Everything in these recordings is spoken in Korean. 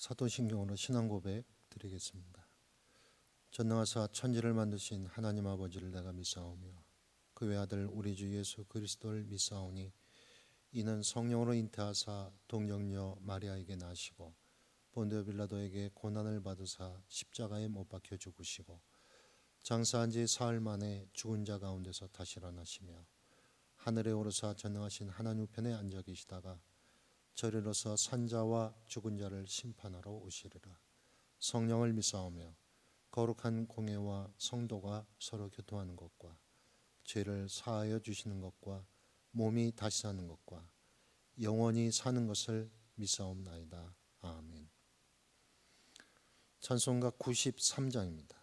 사도신경으로 신앙 고백 드리겠습니다. 전능하사 천지를 만드신 하나님 아버지를 내가 믿사오며 그 외아들 우리 주 예수 그리스도를 믿사오니 이는 성령으로 잉태하사 동정녀 마리아에게 나시고 본디오 빌라도에게 고난을 받으사 십자가에 못 박혀 죽으시고 장사한 지 사흘 만에 죽은 자 가운데서 다시 일어나시며 하늘에 오르사 전능하신 하나님 우편에 앉아 계시다가 저리로서 산자와 죽은 자를 심판하러 오시리라. 성령을 믿사오며 거룩한 공예와 성도가 서로 교통하는 것과 죄를 사하여 주시는 것과 몸이 다시 사는 것과 영원히 사는 것을 믿사옵나이다. 아멘. 찬송가 93장입니다.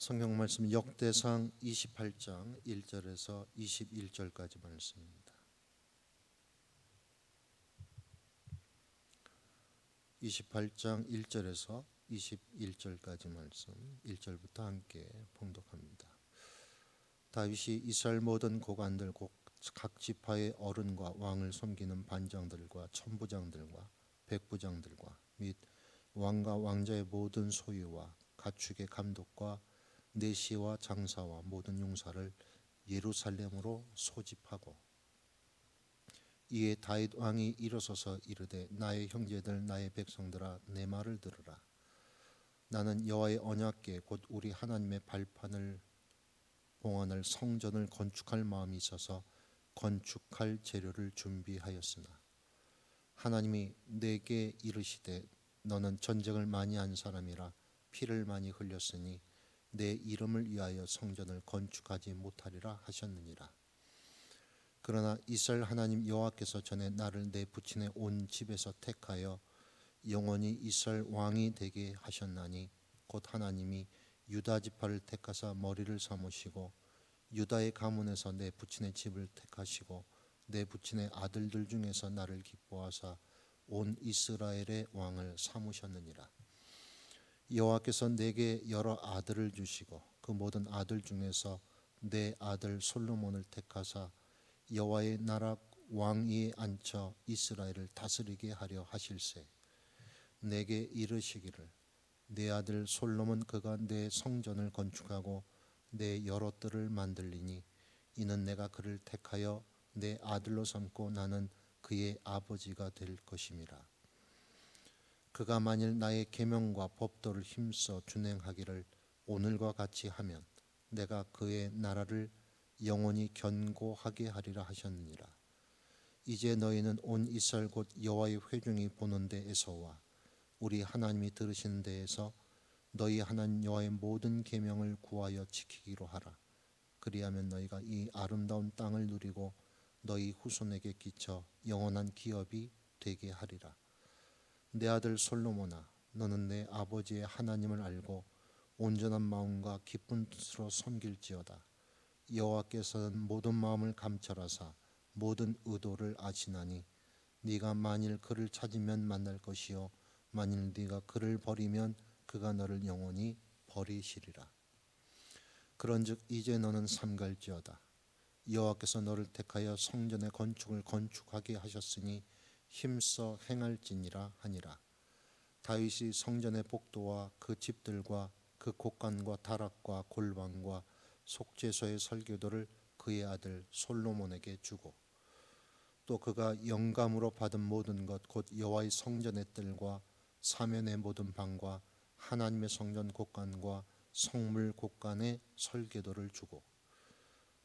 성경 말씀 역대상 28장 1절에서 21절까지 말씀입니다. 28장 1절에서 21절까지 말씀 1절부터 함께 봉독합니다. 다윗이 이스라엘 모든 고관들 각 지파의 어른과 왕을 섬기는 반장들과 천부장들과 백부장들과 및 왕과 왕자의 모든 소유와 가축의 감독과 내시와 장사와 모든 용사를 예루살렘으로 소집하고 이에 다윗 왕이 일어서서 이르되 나의 형제들 나의 백성들아 내 말을 들으라. 나는 여호와의 언약궤 곧 우리 하나님의 발판을 봉헌할 성전을 건축할 마음이 있어서 건축할 재료를 준비하였으나 하나님이 내게 이르시되 너는 전쟁을 많이 한 사람이라 피를 많이 흘렸으니 내 이름을 위하여 성전을 건축하지 못하리라 하셨느니라. 그러나 이스라엘 하나님 여호와께서 전에 나를 내 부친의 온 집에서 택하여 영원히 이스라엘 왕이 되게 하셨나니 곧 하나님이 유다 지파를 택하사 머리를 삼으시고 유다의 가문에서 내 부친의 집을 택하시고 내 부친의 아들들 중에서 나를 기뻐하사 온 이스라엘의 왕을 삼으셨느니라. 여호와께서 내게 여러 아들을 주시고 그 모든 아들 중에서 내 아들 솔로몬을 택하사 여호와의 나라 왕위에 앉혀 이스라엘을 다스리게 하려 하실세. 내게 이르시기를 내 아들 솔로몬 그가 내 성전을 건축하고 내 여러 뜰을 만들리니 이는 내가 그를 택하여 내 아들로 삼고 나는 그의 아버지가 될 것임이라. 그가 만일 나의 계명과 법도를 힘써 준행하기를 오늘과 같이 하면 내가 그의 나라를 영원히 견고하게 하리라 하셨느니라. 이제 너희는 온 이스라엘 곧 여호와의 회중이 보는 데에서와 우리 하나님이 들으시는 데에서 너희 하나님 여호와의 모든 계명을 구하여 지키기로 하라. 그리하면 너희가 이 아름다운 땅을 누리고 너희 후손에게 끼쳐 영원한 기업이 되게 하리라. 내 아들 솔로몬아, 너는 내 아버지의 하나님을 알고 온전한 마음과 기쁜 뜻으로 섬길지어다. 여호와께서는 모든 마음을 감찰하사 모든 의도를 아시나니 네가 만일 그를 찾으면 만날 것이요 만일 네가 그를 버리면 그가 너를 영원히 버리시리라. 그런즉 이제 너는 삼갈지어다. 여호와께서 너를 택하여 성전의 건축을 건축하게 하셨으니 힘써 행할지니라 하니라. 다윗이 성전의 복도와 그 집들과 그 곳간과 다락과 골방과 속죄소의 설교도를 그의 아들 솔로몬에게 주고 또 그가 영감으로 받은 모든 것 곧 여호와의 성전의 뜰과 사면의 모든 방과 하나님의 성전 곳간과 성물 곳간의 설계도를 주고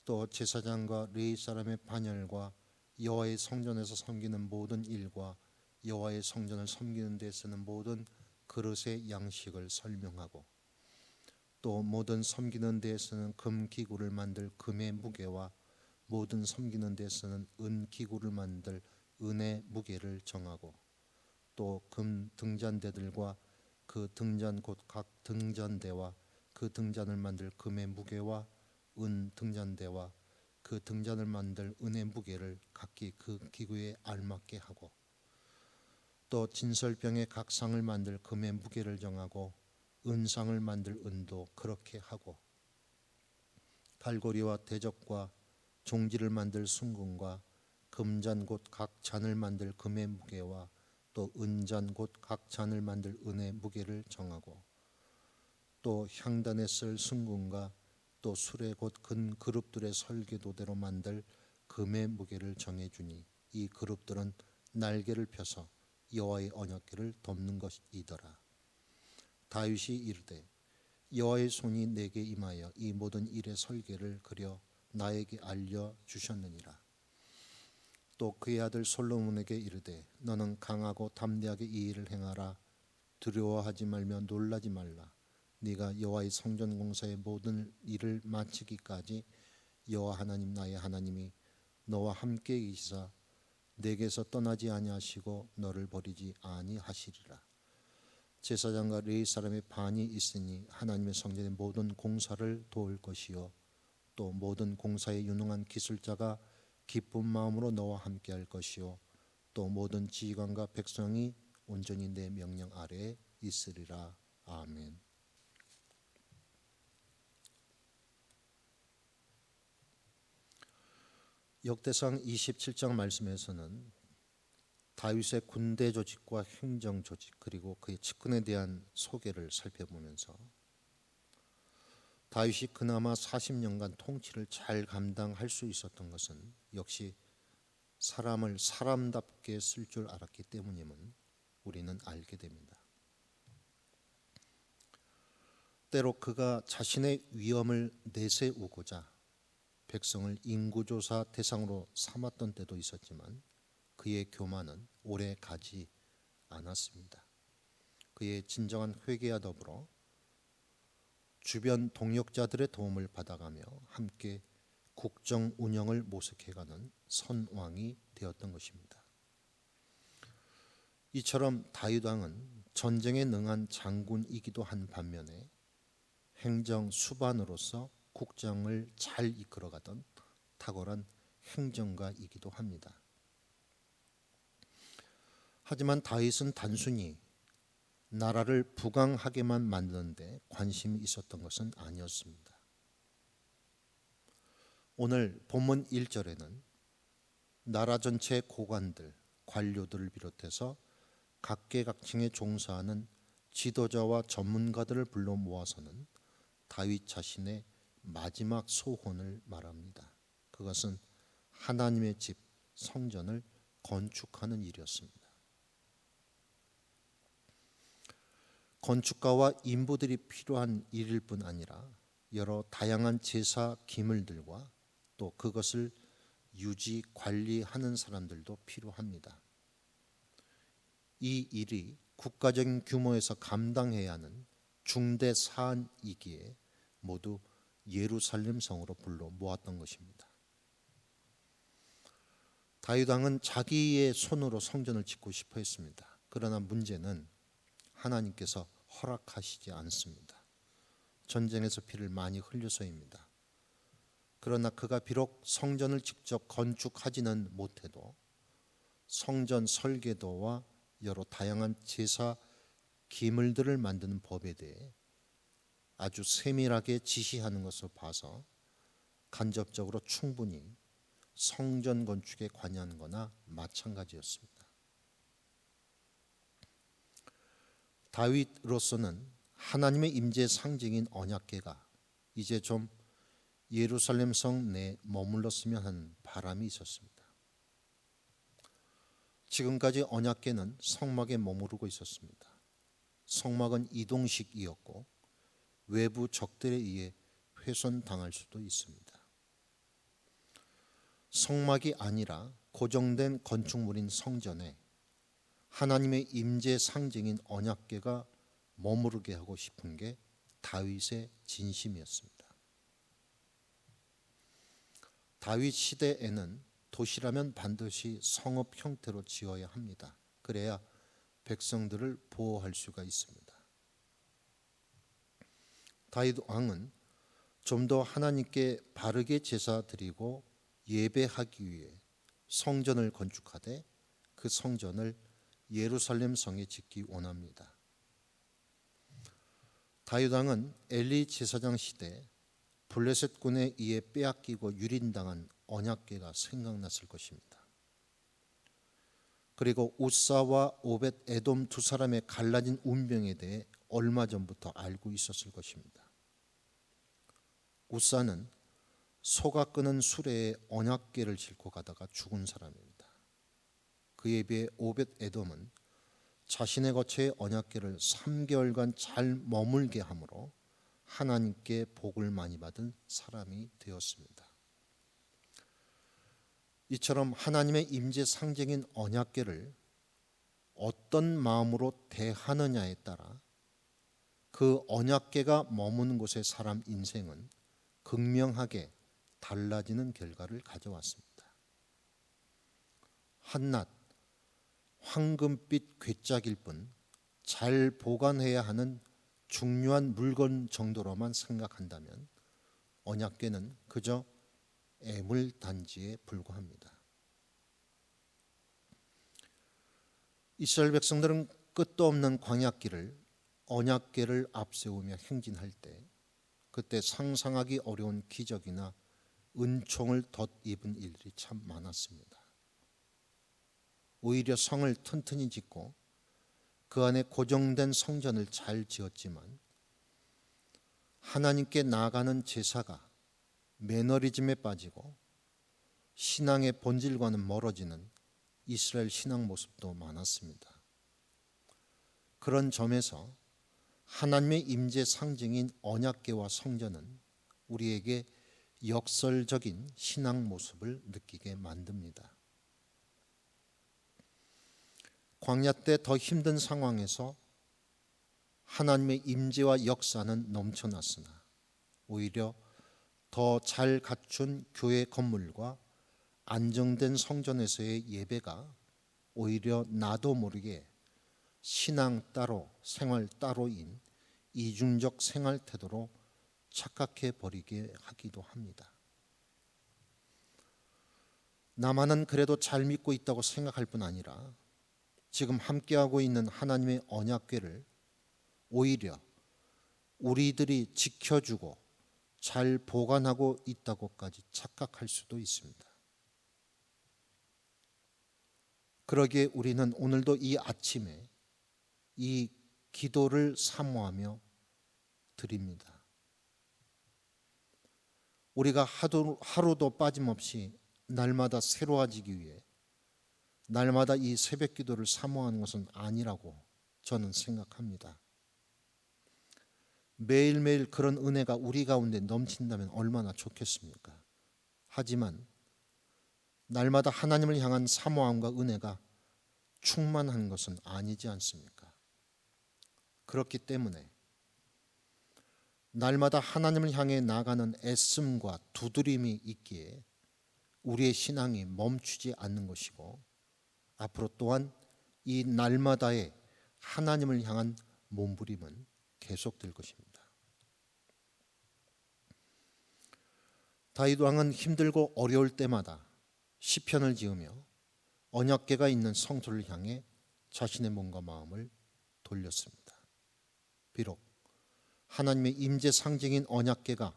또 제사장과 레위 사람의 반열과 여호와의 성전에서 섬기는 모든 일과 여호와의 성전을 섬기는 데 쓰는 모든 그릇의 양식을 설명하고 또 모든 섬기는 데에 쓰는 금 기구를 만들 금의 무게와 모든 섬기는 데 쓰는 은 기구를 만들 은의 무게를 정하고 또 금 등잔대들과 그 등잔 곧 각 등잔대와 그 등잔을 만들 금의 무게와 은 등잔대와 그 등잔을 만들 은의 무게를 각기 그 기구에 알맞게 하고 또 진설병의 각 상을 만들 금의 무게를 정하고 은상을 만들 은도 그렇게 하고 갈고리와 대적과 종지를 만들 순금과 금잔 곧 각 잔을 만들 금의 무게와 또 은잔 곧 각 잔을 만들 은의 무게를 정하고 또 향단에 쓸 순금과 또 수레 곧 근 그룹들의 설계도대로 만들 금의 무게를 정해주니 이 그룹들은 날개를 펴서 여호와의 언약궤를 덮는 것이더라. 다윗이 이르되 여호와의 손이 내게 임하여 이 모든 일의 설계를 그려 나에게 알려 주셨느니라. 또 그의 아들 솔로몬에게 이르되 너는 강하고 담대하게 이 일을 행하라. 두려워하지 말며 놀라지 말라. 네가 여호와의 성전 공사의 모든 일을 마치기까지 여호와 하나님 나의 하나님이 너와 함께 계시사 내게서 떠나지 아니하시고 너를 버리지 아니하시리라. 제사장과 레위 사람의 반이 있으니 하나님의 성전의 모든 공사를 도울 것이요 또 모든 공사에 유능한 기술자가 기쁜 마음으로 너와 함께할 것이요 또 모든 지휘관과 백성이 온전히 내 명령 아래에 있으리라. 아멘. 역대상 27장 말씀에서는 다윗의 군대 조직과 행정 조직 그리고 그의 측근에 대한 소개를 살펴보면서 다윗이 그나마 40년간 통치를 잘 감당할 수 있었던 것은 역시 사람을 사람답게 쓸 줄 알았기 때문임을 우리는 알게 됩니다. 때로 그가 자신의 위엄을 내세우고자 백성을 인구조사 대상으로 삼았던 때도 있었지만 그의 교만은 오래 가지 않았습니다. 그의 진정한 회개와 더불어 주변 동역자들의 도움을 받아가며 함께 국정 운영을 모색해가는 선왕이 되었던 것입니다. 이처럼 다윗 왕은 전쟁에 능한 장군이기도 한 반면에 행정 수반으로서 국정을 잘 이끌어가던 탁월한 행정가이기도 합니다. 하지만 다윗은 단순히 나라를 부강하게만 만드는 데 관심이 있었던 것은 아니었습니다. 오늘 본문 1절에는 나라 전체의 고관들, 관료들을 비롯해서 각계각층에 종사하는 지도자와 전문가들을 불러 모아서는 다윗 자신의 마지막 소원을 말합니다. 그것은 하나님의 집, 성전을 건축하는 일이었습니다. 건축가와 인부들이 필요한 일일 뿐 아니라 여러 다양한 제사 기물들과 또 그것을 유지 관리하는 사람들도 필요합니다. 이 일이 국가적인 규모에서 감당해야 하는 중대 사안이기에 모두 예루살렘 성으로 불러 모았던 것입니다. 다윗 왕은 자기의 손으로 성전을 짓고 싶어 했습니다. 그러나 문제는 하나님께서 허락하시지 않습니다. 전쟁에서 피를 많이 흘려서입니다. 그러나 그가 비록 성전을 직접 건축하지는 못해도 성전 설계도와 여러 다양한 제사 기물들을 만드는 법에 대해 아주 세밀하게 지시하는 것을 봐서 간접적으로 충분히 성전 건축에 관여한 거나 마찬가지였습니다. 다윗으로서는 하나님의 임재의 상징인 언약궤가 이제 좀 예루살렘 성 내에 머물렀으면 하는 바람이 있었습니다. 지금까지 언약궤는 성막에 머무르고 있었습니다. 성막은 이동식이었고 외부 적들에 의해 훼손당할 수도 있습니다. 성막이 아니라 고정된 건축물인 성전에 하나님의 임재 상징인 언약궤가 머무르게 하고 싶은 게 다윗의 진심이었습니다. 다윗 시대에는 도시라면 반드시 성읍 형태로 지어야 합니다. 그래야 백성들을 보호할 수가 있습니다. 다윗 왕은 좀 더 하나님께 바르게 제사 드리고 예배하기 위해 성전을 건축하되 그 성전을 예루살렘 성에 짓기 원합니다. 다윗 왕은 엘리 제사장 시대 블레셋 군에 의해 빼앗기고 유린당한 언약궤가 생각났을 것입니다. 그리고 우사와 오벳 에돔 두 사람의 갈라진 운명에 대해 얼마 전부터 알고 있었을 것입니다. 우사는 소가 끄는 수레에 언약궤를 싣고 가다가 죽은 사람입니다. 그에 비해 오벳 에돔은 자신의 거처에 언약궤를 3개월간 잘 머물게 함으로 하나님께 복을 많이 받은 사람이 되었습니다. 이처럼 하나님의 임재 상징인 언약궤를 어떤 마음으로 대하느냐에 따라 그 언약궤가 머무는 곳의 사람 인생은 극명하게 달라지는 결과를 가져왔습니다. 한낱 황금빛 괴짝일 뿐 잘 보관해야 하는 중요한 물건 정도로만 생각한다면 언약궤는 그저 애물단지에 불과합니다. 이스라엘 백성들은 끝도 없는 광야길을 언약궤를 앞세우며 행진할 때 그때 상상하기 어려운 기적이나 은총을 덧입은 일들이 참 많았습니다. 오히려 성을 튼튼히 짓고 그 안에 고정된 성전을 잘 지었지만 하나님께 나아가는 제사가 매너리즘에 빠지고 신앙의 본질과는 멀어지는 이스라엘 신앙 모습도 많았습니다. 그런 점에서 하나님의 임재 상징인 언약궤와 성전은 우리에게 역설적인 신앙 모습을 느끼게 만듭니다. 광야 때 더 힘든 상황에서 하나님의 임재와 역사는 넘쳐났으나 오히려 더 잘 갖춘 교회 건물과 안정된 성전에서의 예배가 오히려 나도 모르게 신앙 따로 생활 따로인 이중적 생활 태도로 착각해 버리게 하기도 합니다. 나만은 그래도 잘 믿고 있다고 생각할 뿐 아니라 지금 함께하고 있는 하나님의 언약궤를 오히려 우리들이 지켜주고 잘 보관하고 있다고까지 착각할 수도 있습니다. 그러기에 우리는 오늘도 이 아침에 이 기도를 사모하며 드립니다. 우리가 하루도 빠짐없이 날마다 새로워지기 위해 날마다 이 새벽 기도를 사모하는 것은 아니라고 저는 생각합니다. 매일매일 그런 은혜가 우리 가운데 넘친다면 얼마나 좋겠습니까? 하지만 날마다 하나님을 향한 사모함과 은혜가 충만한 것은 아니지 않습니까? 그렇기 때문에 날마다 하나님을 향해 나가는 애씀과 두드림이 있기에 우리의 신앙이 멈추지 않는 것이고 앞으로 또한 이 날마다의 하나님을 향한 몸부림은 계속될 것입니다. 다윗 왕은 힘들고 어려울 때마다 시편을 지으며 언약궤가 있는 성소를 향해 자신의 몸과 마음을 돌렸습니다. 비록 하나님의 임재 상징인 언약궤가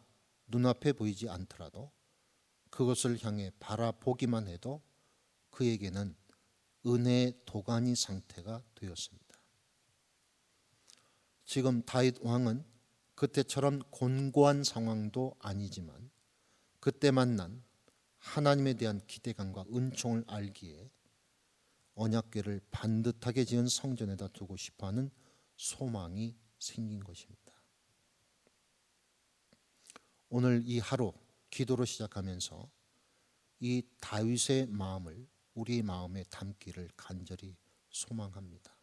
눈앞에 보이지 않더라도 그것을 향해 바라보기만 해도 그에게는 은혜의 도가니 상태가 되었습니다. 지금 다윗 왕은 그때처럼 곤고한 상황도 아니지만 그때 만난 하나님에 대한 기대감과 은총을 알기에 언약궤를 반듯하게 지은 성전에다 두고 싶어하는 소망이 생긴 것입니다. 오늘 이 하루 기도로 시작하면서 이 다윗의 마음을 우리 마음에 담기를 간절히 소망합니다.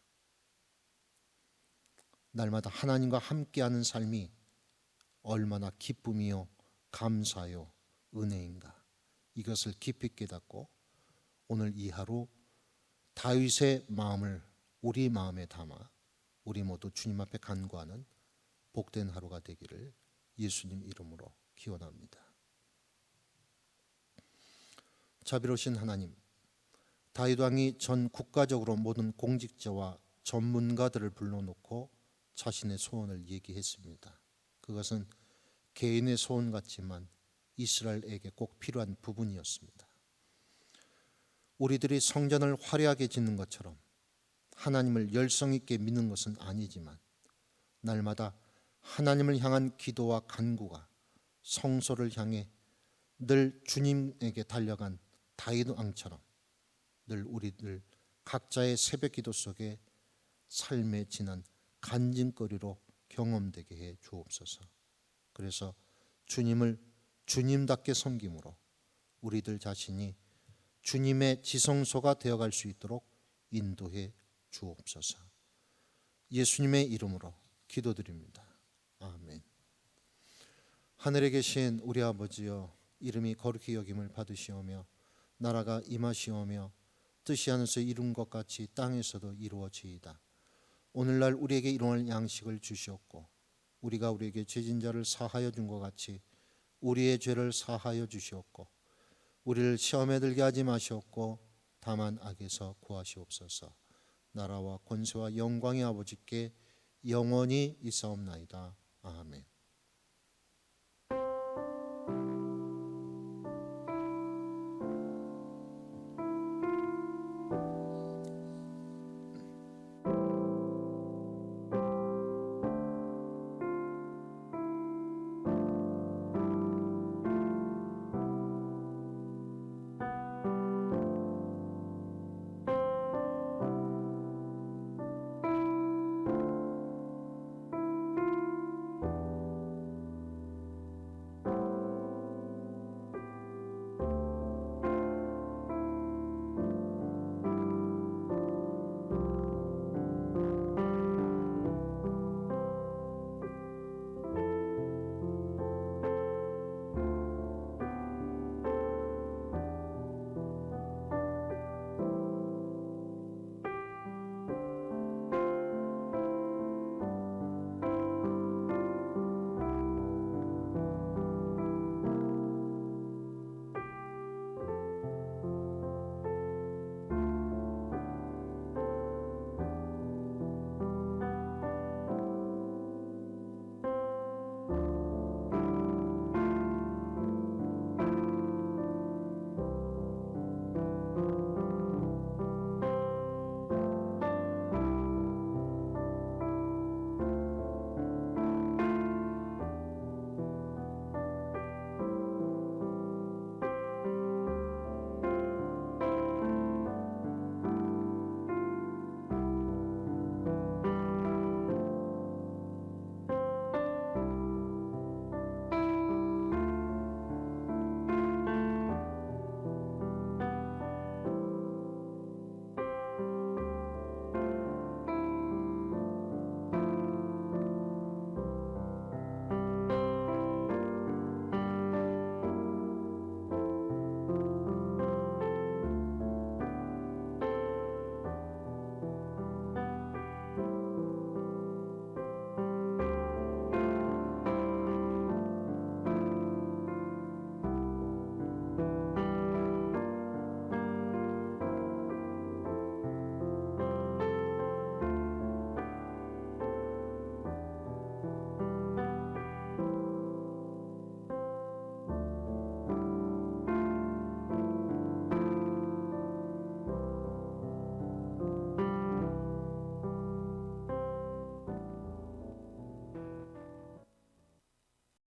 날마다 하나님과 함께하는 삶이 얼마나 기쁨이요 감사요 은혜인가, 이것을 깊이 깨닫고 오늘 이 하루 다윗의 마음을 우리 마음에 담아 우리 모두 주님 앞에 간구하는 복된 하루가 되기를 예수님 이름으로 기원합니다. 자비로우신 하나님, 다윗 왕이 전 국가적으로 모든 공직자와 전문가들을 불러놓고 자신의 소원을 얘기했습니다. 그것은 개인의 소원 같지만 이스라엘에게 꼭 필요한 부분이었습니다. 우리들이 성전을 화려하게 짓는 것처럼 하나님을 열성 있게 믿는 것은 아니지만 날마다 하나님을 향한 기도와 간구가 성소를 향해 늘 주님에게 달려간 다윗 왕처럼 늘 우리들 각자의 새벽 기도 속에 삶에 지난 간증거리로 경험되게 해 주옵소서. 그래서 주님을 주님답게 섬김으로 우리들 자신이 주님의 지성소가 되어갈 수 있도록 인도해 주옵소서. 예수님의 이름으로 기도드립니다. 아멘. 하늘에 계신 우리 아버지여, 이름이 거룩히 여김을 받으시오며 나라가 임하시오며 뜻이 하늘에서 이룬 것 같이 땅에서도 이루어지이다. 오늘날 우리에게 일용할 양식을 주시옵고 우리가 우리에게 죄진 자를 사하여 준 것 같이 우리의 죄를 사하여 주시옵고 우리를 시험에 들게 하지 마시옵고 다만 악에서 구하시옵소서. 나라와 권세와 영광의 아버지께 영원히 있사옵나이다. 아멘.